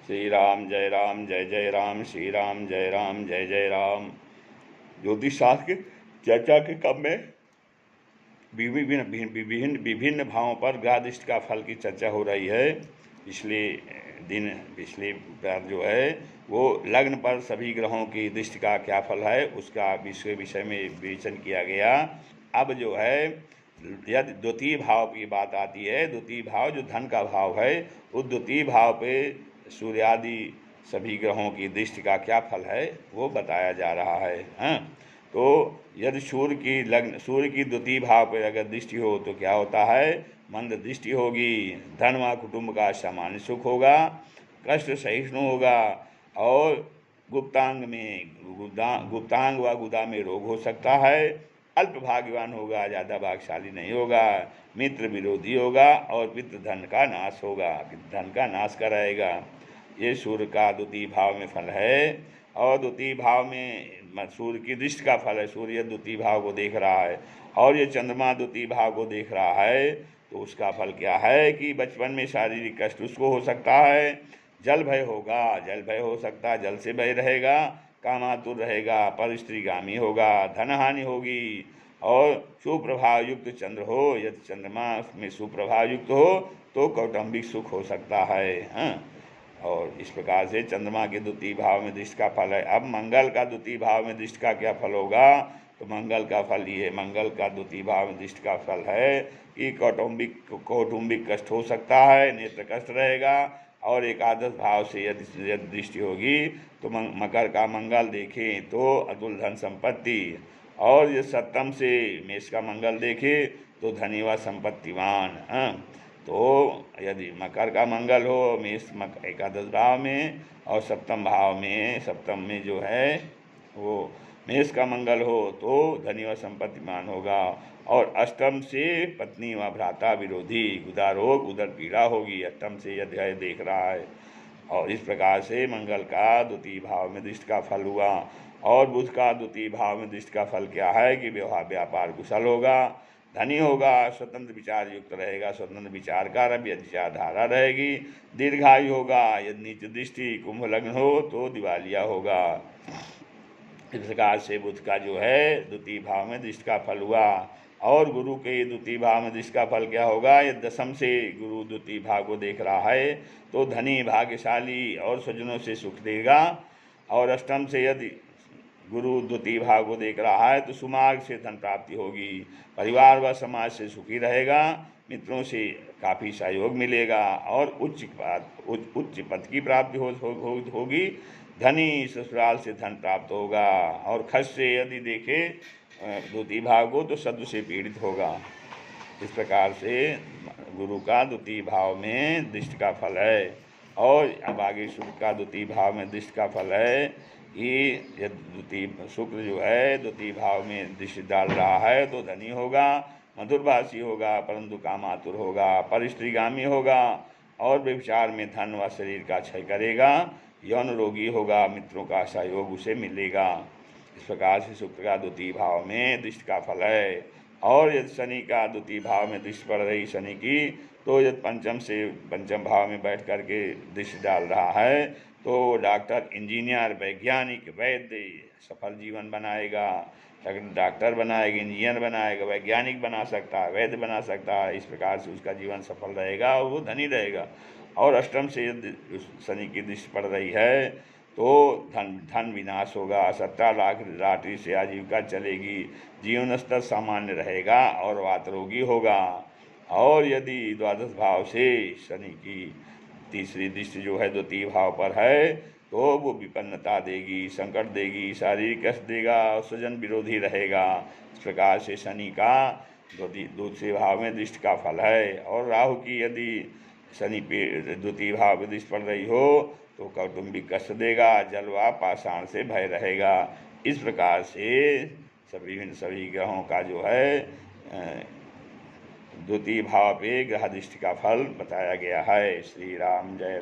श्री राम जय जय राम, श्री राम जय जय राम। ज्योतिष शास्त्र की चर्चा के क्रम में विभिन्न भावों पर ग्रह दृष्टि का फल की चर्चा हो रही है। पिछले बार जो है वो लग्न पर सभी ग्रहों की दृष्टि का क्या फल है उसका विषय में विवेचन किया गया। अब जो है यदि द्वितीय भाव की बात आती है, द्वितीय भाव जो धन का भाव है, उस द्वितीय भाव पे सूर्य आदि सभी ग्रहों की दृष्टि का क्या फल है वो बताया जा रहा है। हाँ, तो यदि सूर्य की द्वितीय भाव पर अगर दृष्टि हो तो क्या होता है, मंद दृष्टि होगी, धन व कुटुंब का सामान्य सुख होगा, कष्ट सहिष्णु होगा और गुप्तांग व गुदा में रोग हो सकता है, अल्प भाग्यवान होगा, ज़्यादा भाग्यशाली नहीं होगा, मित्र विरोधी होगा और पितृ धन का नाश होगा, धन का नाश कराएगा। ये सूर्य का द्वितीय भाव में फल है। और द्वितीय भाव में सूर्य की दृष्टि का फल है। सूर्य द्वितीय भाव को देख रहा है और ये चंद्रमा द्वितीय भाव को देख रहा है, तो उसका फल क्या है कि बचपन में शारीरिक कष्ट उसको हो सकता है, जल भय होगा, जल भय हो सकता है, जल से भय रहेगा, कामातुर रहेगा, पर स्त्रीगामी होगा, धन हानि होगी और सुप्रभाव युक्त चंद्र हो, यदि चंद्रमा में सुप्रभाव युक्त हो तो कौटुंबिक सुख हो सकता है। हाँ, और इस प्रकार से चंद्रमा के द्वितीय भाव में दृष्टि का फल है। अब मंगल का द्वितीय भाव में दृष्टि का क्या फल होगा, तो मंगल का फल ये, मंगल का द्वितीय भाव में दृष्टि का फल है कि कौटुंबिक कष्ट हो सकता है, नेत्र कष्ट रहेगा और एकादश भाव से यदि दृष्टि होगी तो मकर का मंगल देखें तो अतुल धन संपत्ति, और ये सप्तम से मेष का मंगल देखे तो धनी व संपत्तिवान। हाँ, तो यदि मकर का मंगल हो मेष एकादश भाव में और सप्तम में जो है वो मेष का मंगल हो तो धनी व संपत्तिमान होगा, और अष्टम से पत्नी व भ्राता विरोधी, गुदा रोग उदर पीड़ा होगी, अष्टम से यदि देख रहा है। और इस प्रकार से मंगल का द्वितीय भाव में दृष्टि का फल हुआ। और बुध का द्वितीय भाव में दृष्टि का फल क्या है कि व्यापार कुशल होगा, धनी होगा, स्वतंत्र विचार युक्त रहेगा, स्वतंत्र विचार का विचारधारा रहेगी, दीर्घायु होगा, यदि नीच दृष्टि कुंभ लग्न हो तो दिवालिया होगा। इस प्रकार से बुध का जो है द्वितीय भाव में दृष्टि का फल हुआ। और गुरु के द्वितीय भाव में दृष्टि का फल क्या होगा, ये दशम से गुरु द्वितीय भाव को देख रहा है तो धनी, भाग्यशाली और स्वजनों से सुख देगा। और अष्टम से यदि गुरु द्वितीय भाव को देख रहा है तो सुमार्ग से धन प्राप्ति होगी, परिवार व समाज से सुखी रहेगा, मित्रों से काफ़ी सहयोग मिलेगा और उच्च पद की प्राप्ति होगी, धनी ससुराल से धन प्राप्त होगा। और खर्च से यदि देखे द्वितीय भाव को तो शत्रु से पीड़ित होगा। इस प्रकार से गुरु का द्वितीय भाव में दृष्टि का फल है। और अब आगे शुक्र का द्वितीय भाव में दृष्टि का फल है कि शुक्र जो है द्वितीय भाव में दृष्टि डाल रहा है तो धनी होगा, मधुरभाषी होगा, परंतु कामातुर होगा, पर स्त्रीगामी होगा और व्यभिचार में धन व शरीर का क्षय करेगा, यौन रोगी होगा, मित्रों का सहयोग उसे मिलेगा। इस प्रकार से शुक्र का द्वितीय भाव में दृष्टि का फल है। और यदि शनि का द्वितीय भाव में दृष्टि पड़ रही शनि की, तो यदि पंचम भाव में बैठ करके दृष्टि डाल रहा है तो डॉक्टर, इंजीनियर, वैज्ञानिक, वैद्य सफल जीवन बनाएगा, डॉक्टर बनाएगा, इंजीनियर बनाएगा, वैज्ञानिक बना सकता है, वैद्य बना सकता है। इस प्रकार से उसका जीवन सफल रहेगा और वो धनी रहेगा। और अष्टम से यदि शनि की दृष्टि पड़ रही है तो धन विनाश होगा, सत्ता लाटरी से आजीविका चलेगी, जीवन स्तर सामान्य रहेगा और वात रोगी होगा। और यदि द्वादश भाव से शनि की तीसरी दृष्टि जो है द्वितीय भाव पर है तो वो विपन्नता देगी, संकट देगी, शारीरिक कष्ट देगा, स्वजन विरोधी रहेगा। इस प्रकार से शनि का दूसरे भाव में दृष्टि का फल है। और राहु की यदि शनि पे द्वितीय भाव में दृष्टि पड़ रही हो तो कौटुंबिक कष्ट देगा, जल व पाषाण से भय रहेगा। इस प्रकार से सभी ग्रहों का जो है द्वितीय भाव पे ग्रह दृष्टि का फल बताया गया है। श्री राम जय।